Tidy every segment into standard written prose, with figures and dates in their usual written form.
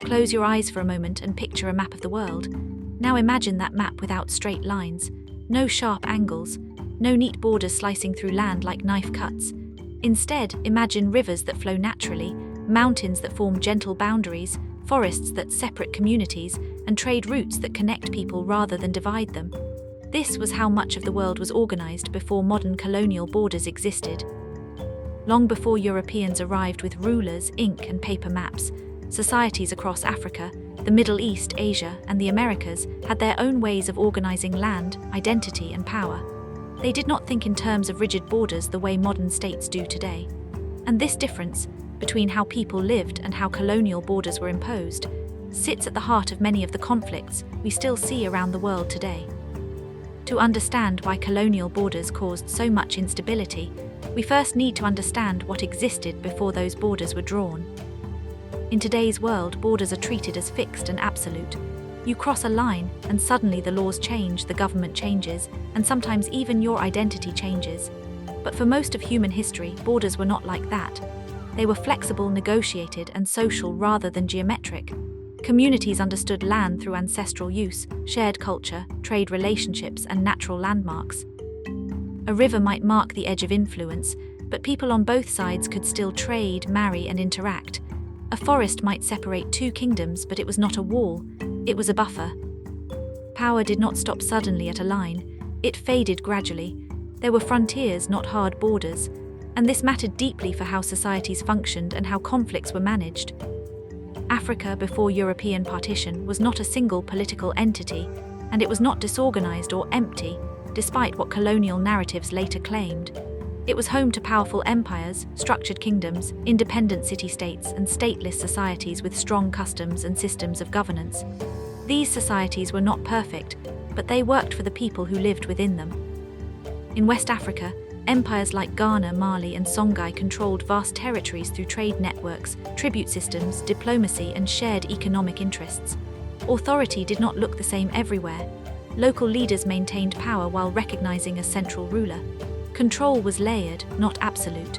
Close your eyes for a moment and picture a map of the world. Now imagine that map without straight lines, no sharp angles, no neat borders slicing through land like knife cuts. Instead, imagine rivers that flow naturally, mountains that form gentle boundaries, forests that separate communities, and trade routes that connect people rather than divide them. This was how much of the world was organized before modern colonial borders existed. Long before Europeans arrived with rulers, ink, and paper maps, societies across Africa, the Middle East, Asia, and the Americas had their own ways of organizing land, identity, and power. They did not think in terms of rigid borders the way modern states do today. And this difference, between how people lived and how colonial borders were imposed, sits at the heart of many of the conflicts we still see around the world today. To understand why colonial borders caused so much instability, we first need to understand what existed before those borders were drawn. In today's world, borders are treated as fixed and absolute. You cross a line, and suddenly the laws change, the government changes, and sometimes even your identity changes. But for most of human history, borders were not like that. They were flexible, negotiated, and social rather than geometric. Communities understood land through ancestral use, shared culture, trade relationships, and natural landmarks. A river might mark the edge of influence, but people on both sides could still trade, marry, and interact. A forest might separate two kingdoms, but it was not a wall, it was a buffer. Power did not stop suddenly at a line, it faded gradually. There were frontiers, not hard borders, and this mattered deeply for how societies functioned and how conflicts were managed. Africa, before European partition, was not a single political entity, and it was not disorganized or empty, despite what colonial narratives later claimed. It was home to powerful empires, structured kingdoms, independent city-states, and stateless societies with strong customs and systems of governance. These societies were not perfect, but they worked for the people who lived within them. In West Africa, empires like Ghana, Mali, and Songhai controlled vast territories through trade networks, tribute systems, diplomacy, and shared economic interests. Authority did not look the same everywhere. Local leaders maintained power while recognizing a central ruler. Control was layered, not absolute.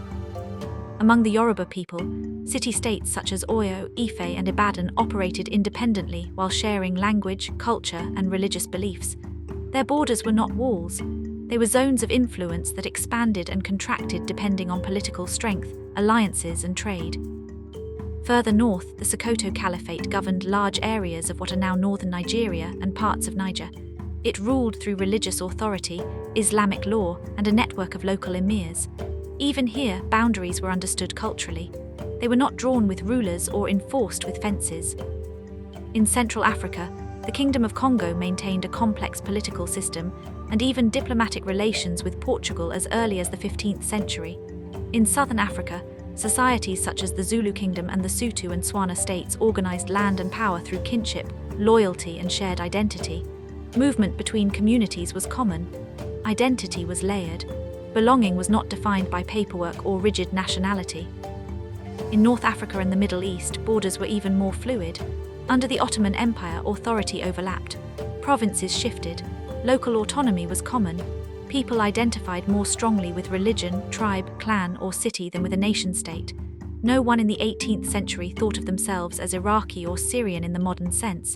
Among the Yoruba people, city-states such as Oyo, Ife, and Ibadan operated independently while sharing language, culture, and religious beliefs. Their borders were not walls. They were zones of influence that expanded and contracted depending on political strength, alliances, and trade. Further north, the Sokoto Caliphate governed large areas of what are now northern Nigeria and parts of Niger. It ruled through religious authority, Islamic law, and a network of local emirs. Even here, boundaries were understood culturally. They were not drawn with rulers or enforced with fences. In Central Africa, the Kingdom of Congo maintained a complex political system and even diplomatic relations with Portugal as early as the 15th century. In Southern Africa, societies such as the Zulu Kingdom and the Sotho and Tswana states organized land and power through kinship, loyalty, and shared identity. Movement between communities was common. Identity was layered. Belonging was not defined by paperwork or rigid nationality. In North Africa and the Middle East, borders were even more fluid. Under the Ottoman Empire, authority overlapped. Provinces shifted. Local autonomy was common. People identified more strongly with religion, tribe, clan, or city than with a nation-state. No one in the 18th century thought of themselves as Iraqi or Syrian in the modern sense.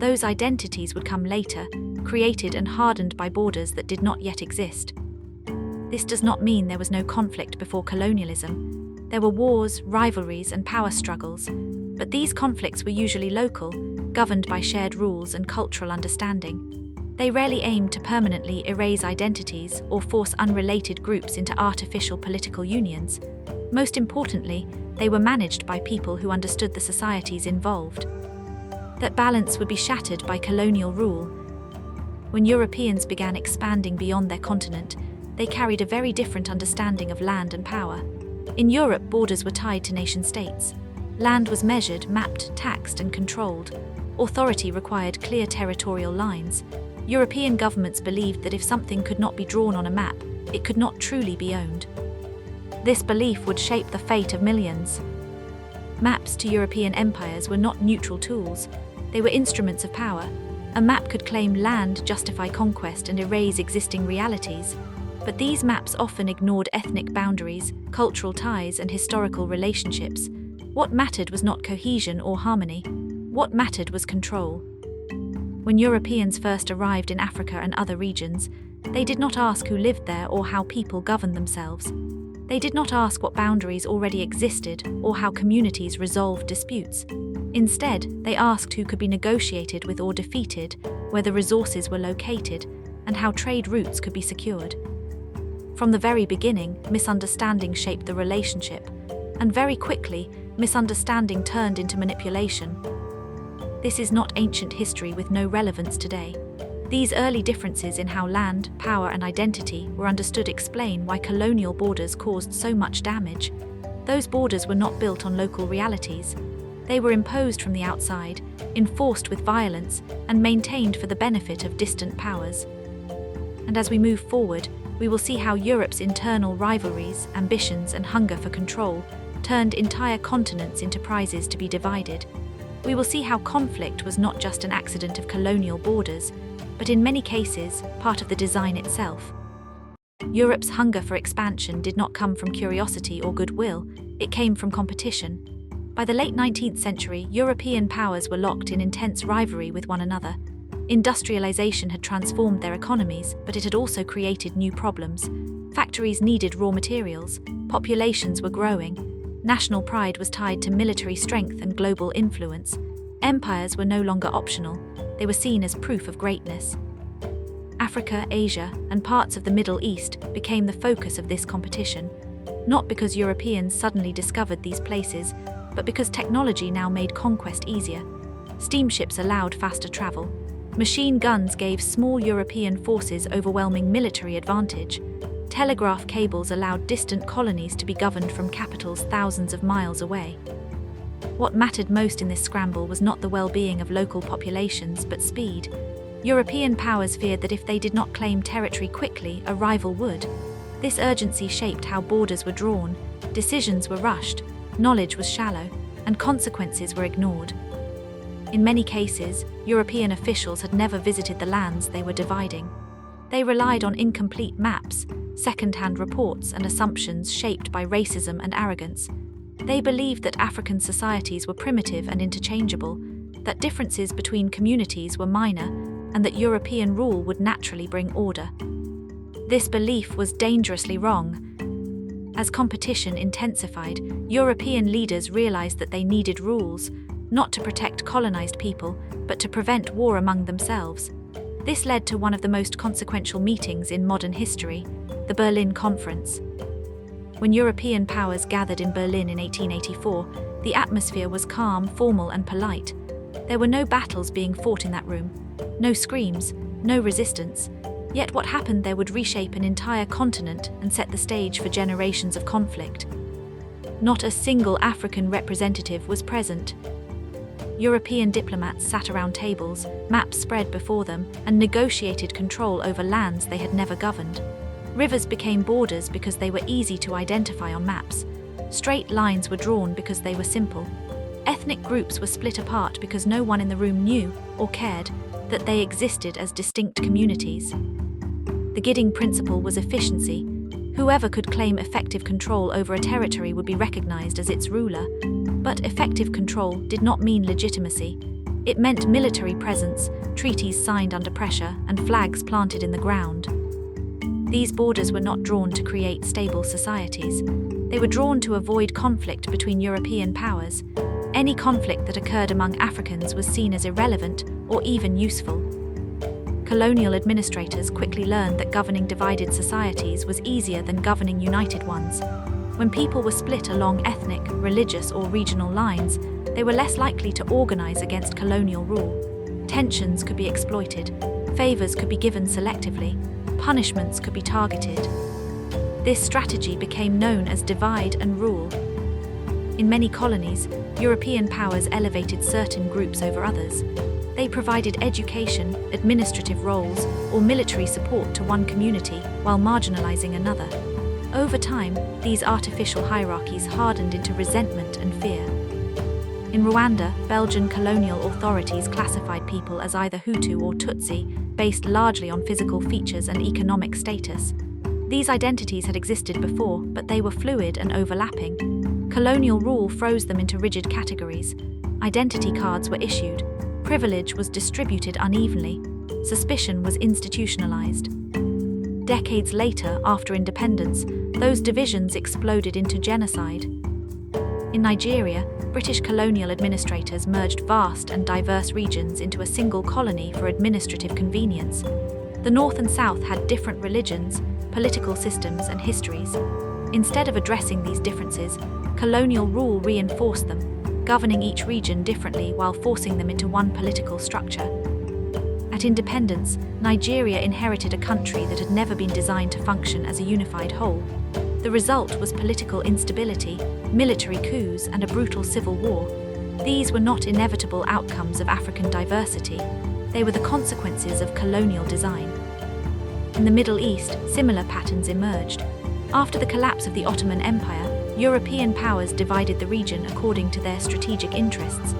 Those identities would come later, created and hardened by borders that did not yet exist. This does not mean there was no conflict before colonialism. There were wars, rivalries, and power struggles, but these conflicts were usually local, governed by shared rules and cultural understanding. They rarely aimed to permanently erase identities or force unrelated groups into artificial political unions. Most importantly, they were managed by people who understood the societies involved. That balance would be shattered by colonial rule. When Europeans began expanding beyond their continent, they carried a very different understanding of land and power. In Europe, borders were tied to nation-states. Land was measured, mapped, taxed, and controlled. Authority required clear territorial lines. European governments believed that if something could not be drawn on a map, it could not truly be owned. This belief would shape the fate of millions. Maps to European empires were not neutral tools. They were instruments of power. A map could claim land, justify conquest, and erase existing realities. But these maps often ignored ethnic boundaries, cultural ties, and historical relationships. What mattered was not cohesion or harmony. What mattered was control. When Europeans first arrived in Africa and other regions, they did not ask who lived there or how people governed themselves. They did not ask what boundaries already existed or how communities resolved disputes. Instead, they asked who could be negotiated with or defeated, where the resources were located, and how trade routes could be secured. From the very beginning, misunderstanding shaped the relationship, and very quickly, misunderstanding turned into manipulation. This is not ancient history with no relevance today. These early differences in how land, power, and identity were understood explain why colonial borders caused so much damage. Those borders were not built on local realities. They were imposed from the outside, enforced with violence, and maintained for the benefit of distant powers. And as we move forward, we will see how Europe's internal rivalries, ambitions, and hunger for control turned entire continents into prizes to be divided. We will see how conflict was not just an accident of colonial borders, but in many cases, part of the design itself. Europe's hunger for expansion did not come from curiosity or goodwill, it came from competition. By the late 19th century, European powers were locked in intense rivalry with one another. Industrialization had transformed their economies, but it had also created new problems. Factories needed raw materials, populations were growing, national pride was tied to military strength and global influence. Empires were no longer optional, they were seen as proof of greatness. Africa, Asia, and parts of the Middle East became the focus of this competition, not because Europeans suddenly discovered these places, but because technology now made conquest easier. Steamships allowed faster travel. Machine guns gave small European forces overwhelming military advantage. Telegraph cables allowed distant colonies to be governed from capitals thousands of miles away. What mattered most in this scramble was not the well-being of local populations, but speed. European powers feared that if they did not claim territory quickly, a rival would. This urgency shaped how borders were drawn, decisions were rushed, knowledge was shallow, and consequences were ignored. In many cases, European officials had never visited the lands they were dividing. They relied on incomplete maps, second-hand reports, and assumptions shaped by racism and arrogance. They believed that African societies were primitive and interchangeable, that differences between communities were minor, and that European rule would naturally bring order. This belief was dangerously wrong. As competition intensified, European leaders realized that they needed rules, not to protect colonized people, but to prevent war among themselves. This led to one of the most consequential meetings in modern history, the Berlin Conference. When European powers gathered in Berlin in 1884, the atmosphere was calm, formal, and polite. There were no battles being fought in that room, no screams, no resistance. Yet what happened there would reshape an entire continent and set the stage for generations of conflict. Not a single African representative was present. European diplomats sat around tables, maps spread before them, and negotiated control over lands they had never governed. Rivers became borders because they were easy to identify on maps. Straight lines were drawn because they were simple. Ethnic groups were split apart because no one in the room knew, or cared, that they existed as distinct communities. The guiding principle was efficiency. Whoever could claim effective control over a territory would be recognized as its ruler. But effective control did not mean legitimacy. It meant military presence, treaties signed under pressure, and flags planted in the ground. These borders were not drawn to create stable societies. They were drawn to avoid conflict between European powers. Any conflict that occurred among Africans was seen as irrelevant or even useful. Colonial administrators quickly learned that governing divided societies was easier than governing united ones. When people were split along ethnic, religious, or regional lines, they were less likely to organize against colonial rule. Tensions could be exploited, favors could be given selectively, punishments could be targeted. This strategy became known as divide and rule. In many colonies, European powers elevated certain groups over others. They provided education, administrative roles, or military support to one community while marginalizing another. Over time, these artificial hierarchies hardened into resentment and fear. In Rwanda, Belgian colonial authorities classified people as either Hutu or Tutsi, based largely on physical features and economic status. These identities had existed before, but they were fluid and overlapping. Colonial rule froze them into rigid categories. Identity cards were issued. Privilege was distributed unevenly. Suspicion was institutionalized. Decades later, after independence, those divisions exploded into genocide. In Nigeria, British colonial administrators merged vast and diverse regions into a single colony for administrative convenience. The North and South had different religions, political systems, and histories. Instead of addressing these differences, colonial rule reinforced them, governing each region differently while forcing them into one political structure. At independence, Nigeria inherited a country that had never been designed to function as a unified whole. The result was political instability, military coups, and a brutal civil war. These were not inevitable outcomes of African diversity. They were the consequences of colonial design. In the Middle East, similar patterns emerged. After the collapse of the Ottoman Empire, European powers divided the region according to their strategic interests.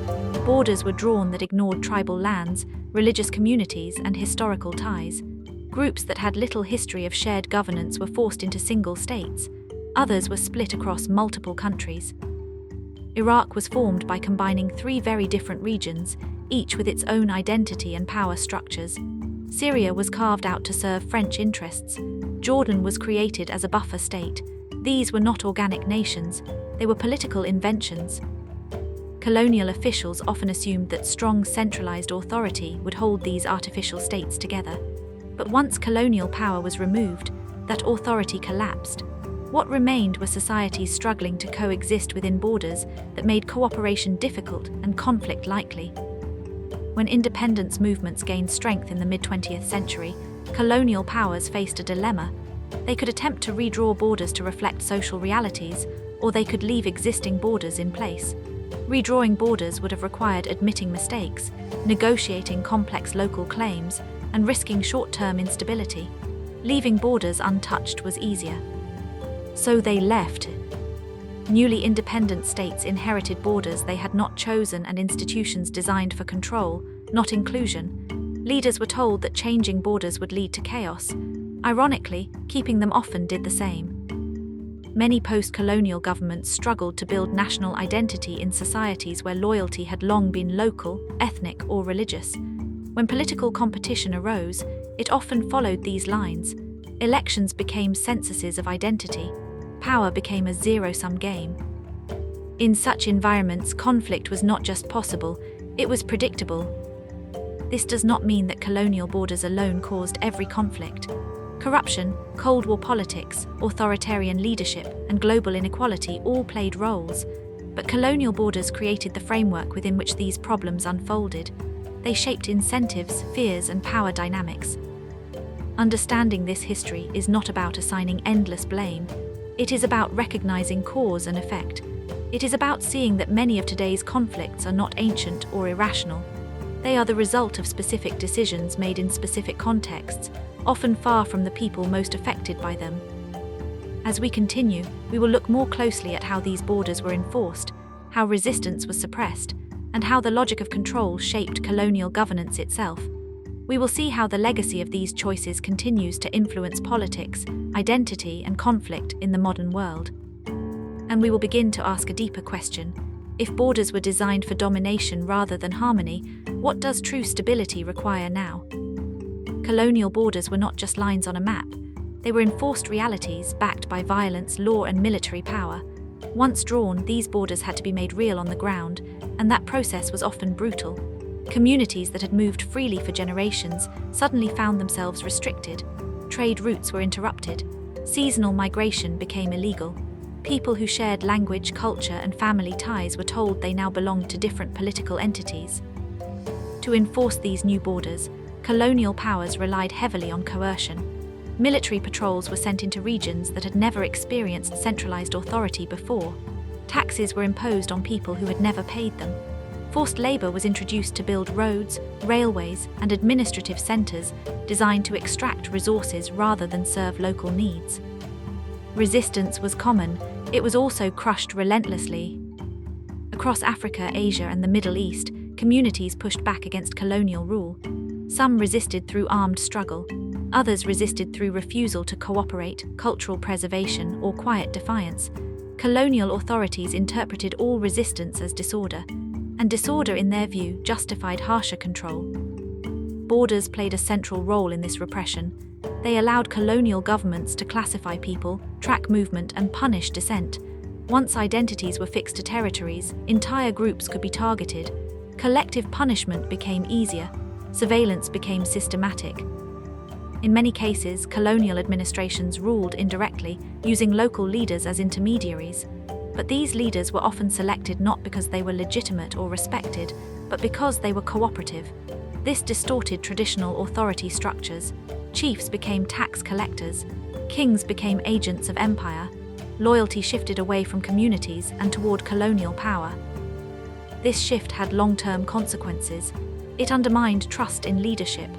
Borders were drawn that ignored tribal lands, religious communities, and historical ties. Groups that had little history of shared governance were forced into single states. Others were split across multiple countries. Iraq was formed by combining three very different regions, each with its own identity and power structures. Syria was carved out to serve French interests. Jordan was created as a buffer state. These were not organic nations, they were political inventions. Colonial officials often assumed that strong centralized authority would hold these artificial states together. But once colonial power was removed, that authority collapsed. What remained were societies struggling to coexist within borders that made cooperation difficult and conflict likely. When independence movements gained strength in the mid-20th century, colonial powers faced a dilemma. They could attempt to redraw borders to reflect social realities, or they could leave existing borders in place. Redrawing borders would have required admitting mistakes, negotiating complex local claims, and risking short-term instability. Leaving borders untouched was easier. So they left. Newly independent states inherited borders they had not chosen and institutions designed for control, not inclusion. Leaders were told that changing borders would lead to chaos. Ironically, keeping them often did the same. Many post-colonial governments struggled to build national identity in societies where loyalty had long been local, ethnic, or religious. When political competition arose, it often followed these lines. Elections became censuses of identity. Power became a zero-sum game. In such environments, conflict was not just possible, it was predictable. This does not mean that colonial borders alone caused every conflict. Corruption, Cold War politics, authoritarian leadership, and global inequality all played roles. But colonial borders created the framework within which these problems unfolded. They shaped incentives, fears, and power dynamics. Understanding this history is not about assigning endless blame. It is about recognizing cause and effect. It is about seeing that many of today's conflicts are not ancient or irrational. They are the result of specific decisions made in specific contexts, often far from the people most affected by them. As we continue, we will look more closely at how these borders were enforced, how resistance was suppressed, and how the logic of control shaped colonial governance itself. We will see how the legacy of these choices continues to influence politics, identity, and conflict in the modern world. And we will begin to ask a deeper question. If borders were designed for domination rather than harmony, what does true stability require now? Colonial borders were not just lines on a map. They were enforced realities backed by violence, law, and military power. Once drawn, these borders had to be made real on the ground, and that process was often brutal. Communities that had moved freely for generations suddenly found themselves restricted. Trade routes were interrupted. Seasonal migration became illegal. People who shared language, culture, and family ties were told they now belonged to different political entities. To enforce these new borders, colonial powers relied heavily on coercion. Military patrols were sent into regions that had never experienced centralized authority before. Taxes were imposed on people who had never paid them. Forced labor was introduced to build roads, railways, and administrative centers designed to extract resources rather than serve local needs. Resistance was common, it was also crushed relentlessly. Across Africa, Asia, and the Middle East, communities pushed back against colonial rule. Some resisted through armed struggle. Others resisted through refusal to cooperate, cultural preservation, or quiet defiance. Colonial authorities interpreted all resistance as disorder, and disorder, in their view, justified harsher control. Borders played a central role in this repression. They allowed colonial governments to classify people, track movement, and punish dissent. Once identities were fixed to territories, entire groups could be targeted. Collective punishment became easier. Surveillance became systematic. In many cases, colonial administrations ruled indirectly, using local leaders as intermediaries. But these leaders were often selected not because they were legitimate or respected, but because they were cooperative. This distorted traditional authority structures. Chiefs became tax collectors. Kings became agents of empire. Loyalty shifted away from communities and toward colonial power. This shift had long-term consequences. It undermined trust in leadership.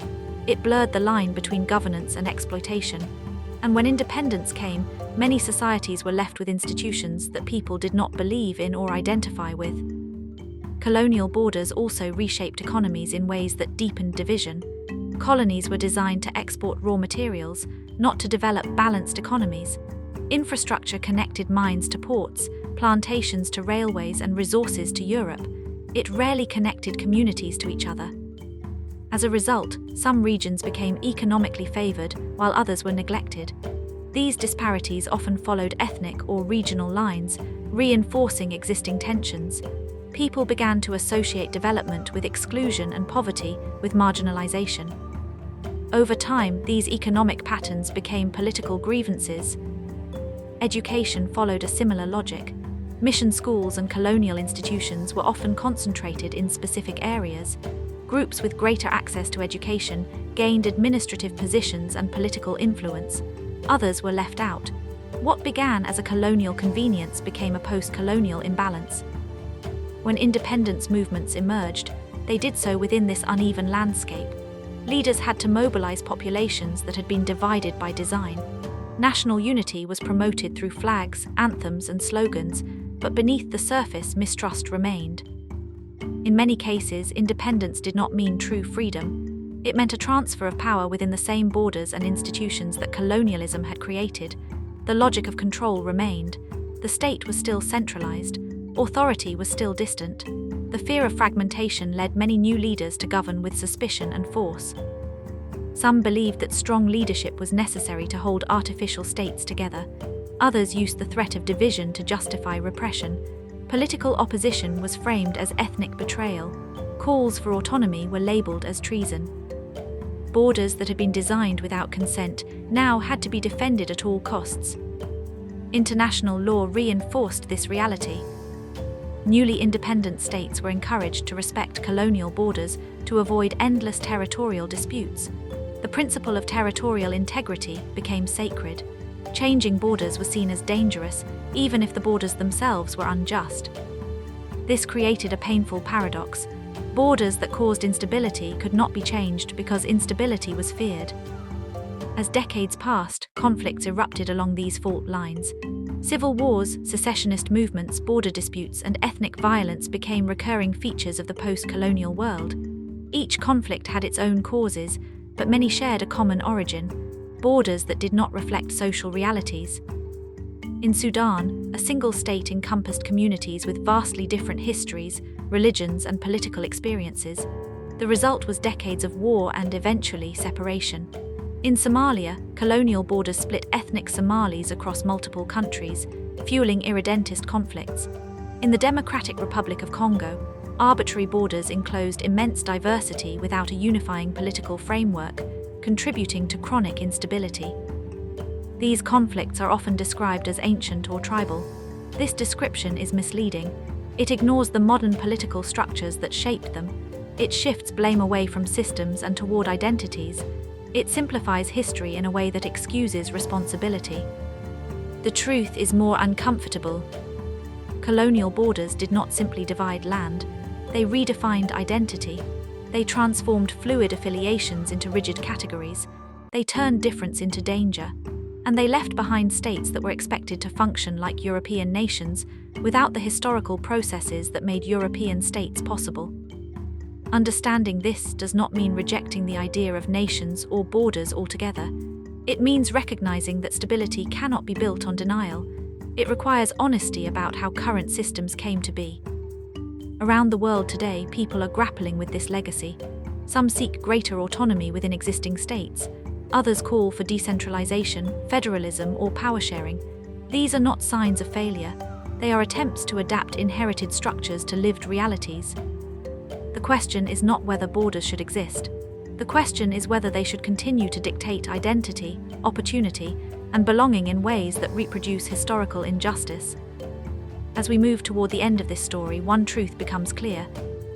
It blurred the line between governance and exploitation. And when independence came, many societies were left with institutions that people did not believe in or identify with. Colonial borders also reshaped economies in ways that deepened division. Colonies were designed to export raw materials, not to develop balanced economies. Infrastructure connected mines to ports, plantations to railways, and resources to Europe. It rarely connected communities to each other. As a result, some regions became economically favored while others were neglected. These disparities often followed ethnic or regional lines, reinforcing existing tensions. People began to associate development with exclusion and poverty with marginalization. Over time, these economic patterns became political grievances. Education followed a similar logic. Mission schools and colonial institutions were often concentrated in specific areas. Groups with greater access to education gained administrative positions and political influence. Others were left out. What began as a colonial convenience became a post-colonial imbalance. When independence movements emerged, they did so within this uneven landscape. Leaders had to mobilize populations that had been divided by design. National unity was promoted through flags, anthems, and slogans, but beneath the surface, mistrust remained. In many cases, independence did not mean true freedom. It meant a transfer of power within the same borders and institutions that colonialism had created. The logic of control remained. The state was still centralized. Authority was still distant. The fear of fragmentation led many new leaders to govern with suspicion and force. Some believed that strong leadership was necessary to hold artificial states together. Others used the threat of division to justify repression. Political opposition was framed as ethnic betrayal. Calls for autonomy were labeled as treason. Borders that had been designed without consent now had to be defended at all costs. International law reinforced this reality. Newly independent states were encouraged to respect colonial borders to avoid endless territorial disputes. The principle of territorial integrity became sacred. Changing borders was seen as dangerous, even if the borders themselves were unjust. This created a painful paradox. Borders that caused instability could not be changed because instability was feared. As decades passed, conflicts erupted along these fault lines. Civil wars, secessionist movements, border disputes, and ethnic violence became recurring features of the post-colonial world. Each conflict had its own causes, but many shared a common origin: borders that did not reflect social realities. In Sudan, a single state encompassed communities with vastly different histories, religions, and political experiences. The result was decades of war and, eventually, separation. In Somalia, colonial borders split ethnic Somalis across multiple countries, fueling irredentist conflicts. In the Democratic Republic of Congo, arbitrary borders enclosed immense diversity without a unifying political framework, contributing to chronic instability. These conflicts are often described as ancient or tribal. This description is misleading. It ignores the modern political structures that shaped them. It shifts blame away from systems and toward identities. It simplifies history in a way that excuses responsibility. The truth is more uncomfortable. Colonial borders did not simply divide land. They redefined identity. They transformed fluid affiliations into rigid categories. They turned difference into danger. And they left behind states that were expected to function like European nations without the historical processes that made European states possible. Understanding this does not mean rejecting the idea of nations or borders altogether. It means recognizing that stability cannot be built on denial. It requires honesty about how current systems came to be. Around the world today, people are grappling with this legacy. Some seek greater autonomy within existing states. Others call for decentralization, federalism, or power sharing. These are not signs of failure. They are attempts to adapt inherited structures to lived realities. The question is not whether borders should exist. The question is whether they should continue to dictate identity, opportunity, and belonging in ways that reproduce historical injustice. As we move toward the end of this story, one truth becomes clear.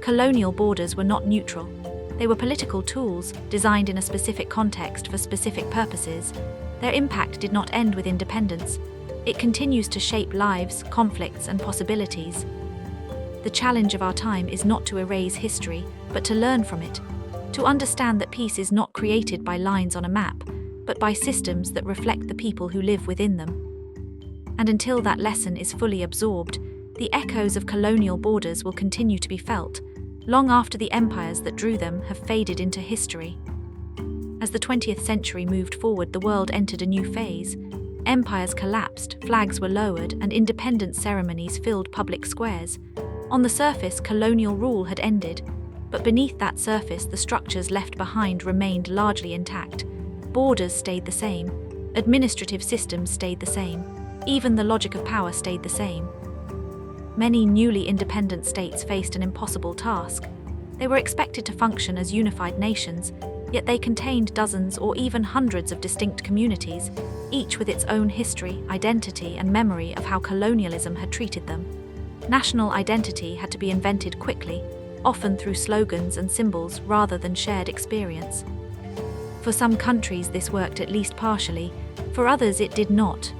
Colonial borders were not neutral. They were political tools, designed in a specific context for specific purposes. Their impact did not end with independence. It continues to shape lives, conflicts, and possibilities. The challenge of our time is not to erase history, but to learn from it. To understand that peace is not created by lines on a map, but by systems that reflect the people who live within them. And until that lesson is fully absorbed, the echoes of colonial borders will continue to be felt, long after the empires that drew them have faded into history. As the 20th century moved forward, the world entered a new phase. Empires collapsed, flags were lowered, and independence ceremonies filled public squares. On the surface, colonial rule had ended, but beneath that surface, the structures left behind remained largely intact. Borders stayed the same, administrative systems stayed the same, even the logic of power stayed the same. Many newly independent states faced an impossible task. They were expected to function as unified nations, yet they contained dozens or even hundreds of distinct communities, each with its own history, identity, and memory of how colonialism had treated them. National identity had to be invented quickly, often through slogans and symbols rather than shared experience. For some countries, this worked at least partially. For others, it did not.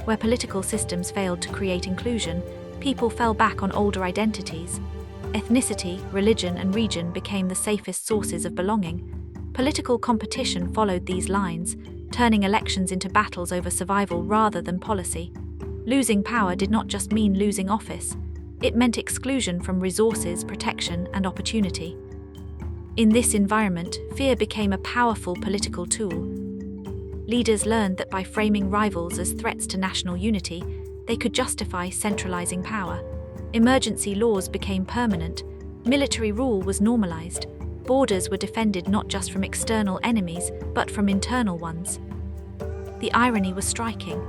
Where political systems failed to create inclusion, people fell back on older identities. Ethnicity, religion, and region became the safest sources of belonging. Political competition followed these lines, turning elections into battles over survival rather than policy. Losing power did not just mean losing office. It meant exclusion from resources, protection, and opportunity. In this environment, fear became a powerful political tool. Leaders learned that by framing rivals as threats to national unity, they could justify centralizing power. Emergency laws became permanent. Military rule was normalized. Borders were defended not just from external enemies, but from internal ones. The irony was striking.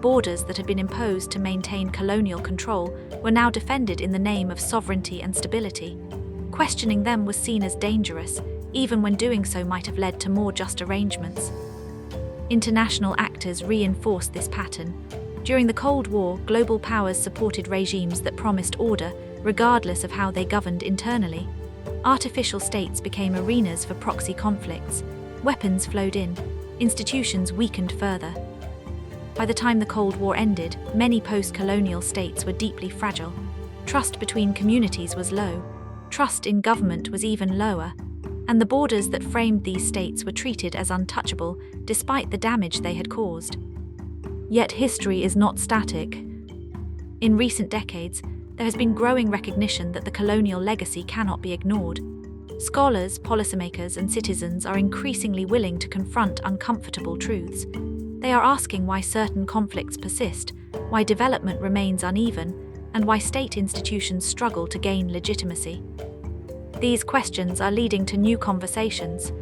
Borders that had been imposed to maintain colonial control were now defended in the name of sovereignty and stability. Questioning them was seen as dangerous, even when doing so might have led to more just arrangements. International actors reinforced this pattern. During the Cold War, global powers supported regimes that promised order, regardless of how they governed internally. Artificial states became arenas for proxy conflicts. Weapons flowed in. Institutions weakened further. By the time the Cold War ended, many post-colonial states were deeply fragile. Trust between communities was low. Trust in government was even lower. And the borders that framed these states were treated as untouchable, despite the damage they had caused. Yet history is not static. In recent decades, there has been growing recognition that the colonial legacy cannot be ignored. Scholars, policymakers, and citizens are increasingly willing to confront uncomfortable truths. They are asking why certain conflicts persist, why development remains uneven, and why state institutions struggle to gain legitimacy. These questions are leading to new conversations.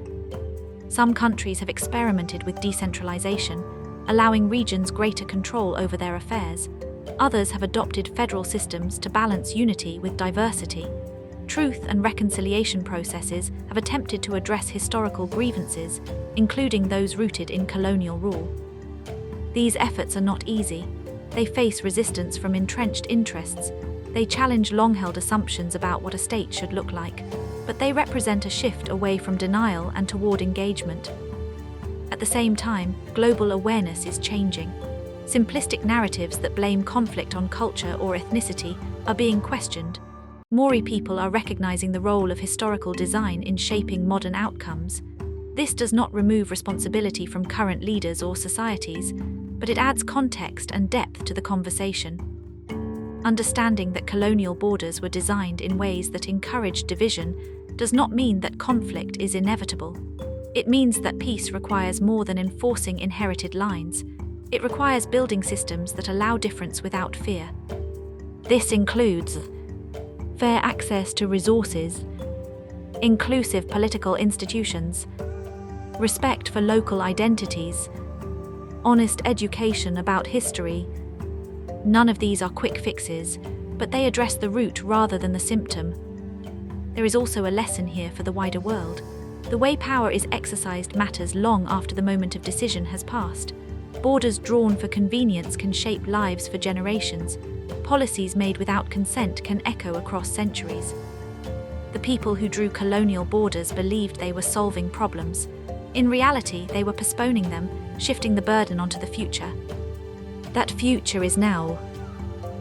Some countries have experimented with decentralization, allowing regions greater control over their affairs. Others have adopted federal systems to balance unity with diversity. Truth and reconciliation processes have attempted to address historical grievances, including those rooted in colonial rule. These efforts are not easy. They face resistance from entrenched interests. They challenge long-held assumptions about what a state should look like, but they represent a shift away from denial and toward engagement. At the same time, global awareness is changing. Simplistic narratives that blame conflict on culture or ethnicity are being questioned. More people are recognizing the role of historical design in shaping modern outcomes. This does not remove responsibility from current leaders or societies, but it adds context and depth to the conversation. Understanding that colonial borders were designed in ways that encouraged division does not mean that conflict is inevitable. It means that peace requires more than enforcing inherited lines. It requires building systems that allow difference without fear. This includes fair access to resources, inclusive political institutions, respect for local identities, honest education about history. None of these are quick fixes, but they address the root rather than the symptom. There is also a lesson here for the wider world. The way power is exercised matters long after the moment of decision has passed. Borders drawn for convenience can shape lives for generations. Policies made without consent can echo across centuries. The people who drew colonial borders believed they were solving problems. In reality, they were postponing them, shifting the burden onto the future. That future is now.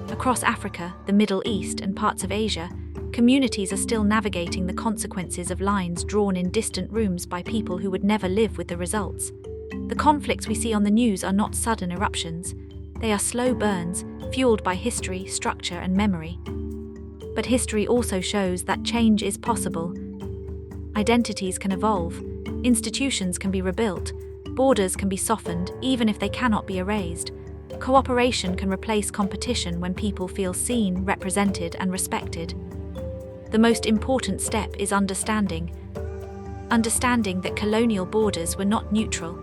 Across Africa, the Middle East, and parts of Asia, communities are still navigating the consequences of lines drawn in distant rooms by people who would never live with the results. The conflicts we see on the news are not sudden eruptions. They are slow burns, fueled by history, structure, and memory. But history also shows that change is possible. Identities can evolve, institutions can be rebuilt, borders can be softened even if they cannot be erased. Cooperation can replace competition when people feel seen, represented, and respected. The most important step is understanding that colonial borders were not neutral.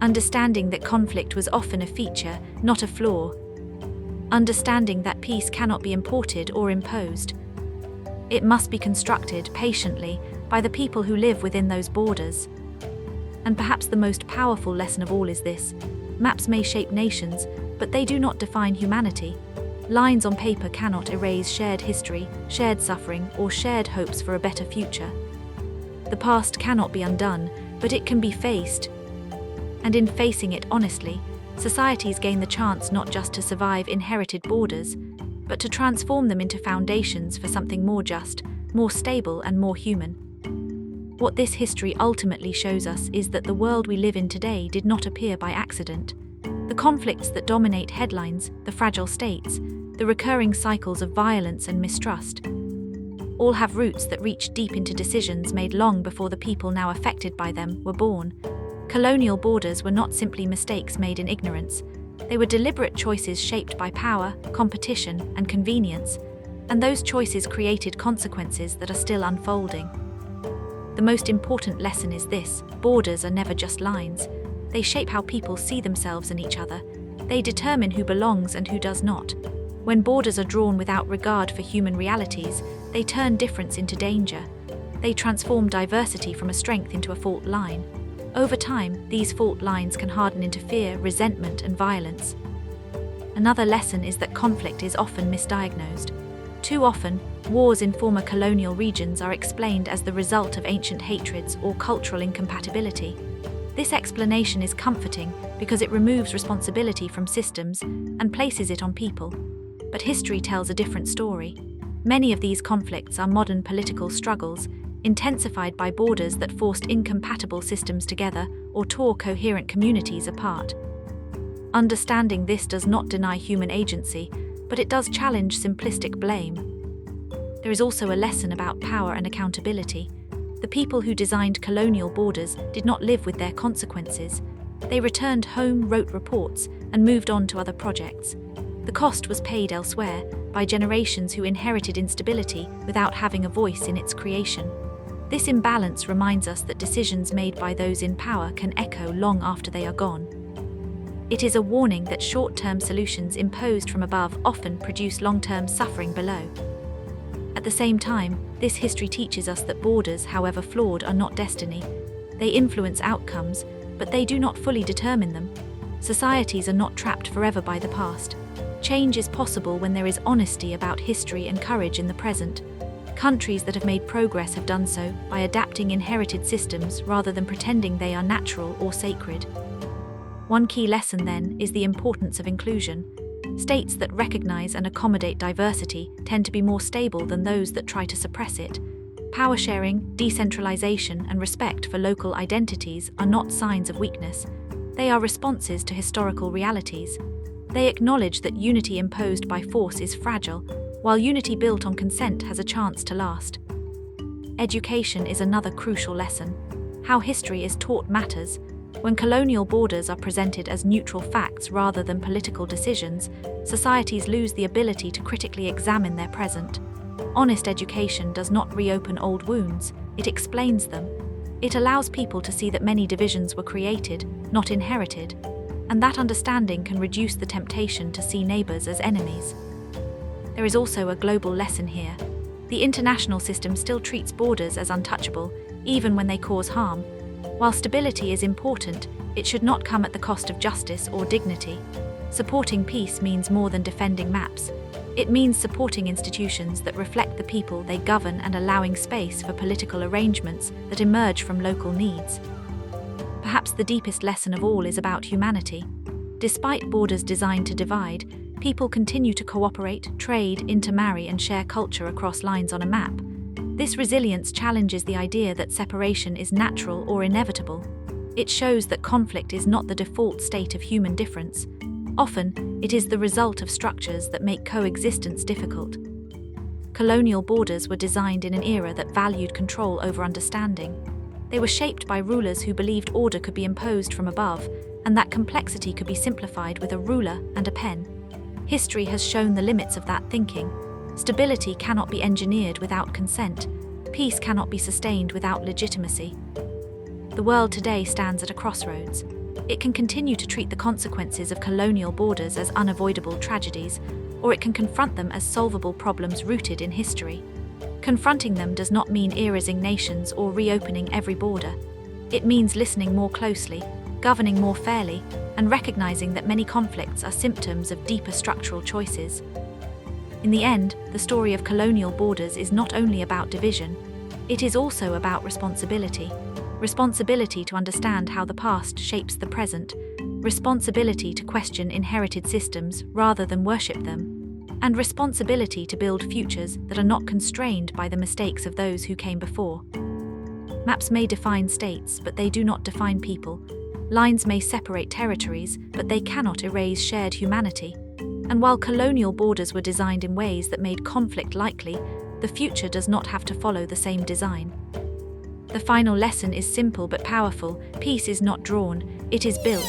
Understanding that conflict was often a feature, not a flaw. Understanding that peace cannot be imported or imposed. It must be constructed patiently by the people who live within those borders. And perhaps the most powerful lesson of all is this: maps may shape nations, but they do not define humanity. Lines on paper cannot erase shared history, shared suffering, or shared hopes for a better future. The past cannot be undone, but it can be faced. And in facing it honestly, societies gain the chance not just to survive inherited borders, but to transform them into foundations for something more just, more stable, and more human. What this history ultimately shows us is that the world we live in today did not appear by accident. The conflicts that dominate headlines, the fragile states, the recurring cycles of violence and mistrust, all have roots that reach deep into decisions made long before the people now affected by them were born. Colonial borders were not simply mistakes made in ignorance. They were deliberate choices shaped by power, competition, and convenience, and those choices created consequences that are still unfolding. The most important lesson is this: borders are never just lines. They shape how people see themselves and each other. They determine who belongs and who does not. When borders are drawn without regard for human realities, they turn difference into danger. They transform diversity from a strength into a fault line. Over time, these fault lines can harden into fear, resentment, and violence. Another lesson is that conflict is often misdiagnosed. Too often, wars in former colonial regions are explained as the result of ancient hatreds or cultural incompatibility. This explanation is comforting because it removes responsibility from systems and places it on people. But history tells a different story. Many of these conflicts are modern political struggles, intensified by borders that forced incompatible systems together or tore coherent communities apart. Understanding this does not deny human agency, but it does challenge simplistic blame. There is also a lesson about power and accountability. The people who designed colonial borders did not live with their consequences. They returned home, wrote reports, and moved on to other projects. The cost was paid elsewhere, by generations who inherited instability without having a voice in its creation. This imbalance reminds us that decisions made by those in power can echo long after they are gone. It is a warning that short-term solutions imposed from above often produce long-term suffering below. At the same time, this history teaches us that borders, however flawed, are not destiny. They influence outcomes, but they do not fully determine them. Societies are not trapped forever by the past. Change is possible when there is honesty about history and courage in the present. Countries that have made progress have done so by adapting inherited systems rather than pretending they are natural or sacred. One key lesson, then, is the importance of inclusion. States that recognize and accommodate diversity tend to be more stable than those that try to suppress it. Power sharing, decentralization, and respect for local identities are not signs of weakness. They are responses to historical realities. They acknowledge that unity imposed by force is fragile, while unity built on consent has a chance to last. Education is another crucial lesson. How history is taught matters. When colonial borders are presented as neutral facts rather than political decisions, societies lose the ability to critically examine their present. Honest education does not reopen old wounds, it explains them. It allows people to see that many divisions were created, not inherited, and that understanding can reduce the temptation to see neighbors as enemies. There is also a global lesson here. The international system still treats borders as untouchable, even when they cause harm. While stability is important, it should not come at the cost of justice or dignity. Supporting peace means more than defending maps. It means supporting institutions that reflect the people they govern and allowing space for political arrangements that emerge from local needs. Perhaps the deepest lesson of all is about humanity. Despite borders designed to divide, people continue to cooperate, trade, intermarry, and share culture across lines on a map. This resilience challenges the idea that separation is natural or inevitable. It shows that conflict is not the default state of human difference. Often, it is the result of structures that make coexistence difficult. Colonial borders were designed in an era that valued control over understanding. They were shaped by rulers who believed order could be imposed from above, and that complexity could be simplified with a ruler and a pen. History has shown the limits of that thinking. Stability cannot be engineered without consent. Peace cannot be sustained without legitimacy. The world today stands at a crossroads. It can continue to treat the consequences of colonial borders as unavoidable tragedies, or it can confront them as solvable problems rooted in history. Confronting them does not mean erasing nations or reopening every border. It means listening more closely, governing more fairly, and recognizing that many conflicts are symptoms of deeper structural choices. In the end, the story of colonial borders is not only about division, it is also about responsibility. Responsibility to understand how the past shapes the present, responsibility to question inherited systems rather than worship them, and responsibility to build futures that are not constrained by the mistakes of those who came before. Maps may define states, but they do not define people. Lines may separate territories, but they cannot erase shared humanity. And while colonial borders were designed in ways that made conflict likely, the future does not have to follow the same design. The final lesson is simple but powerful: peace is not drawn, it is built.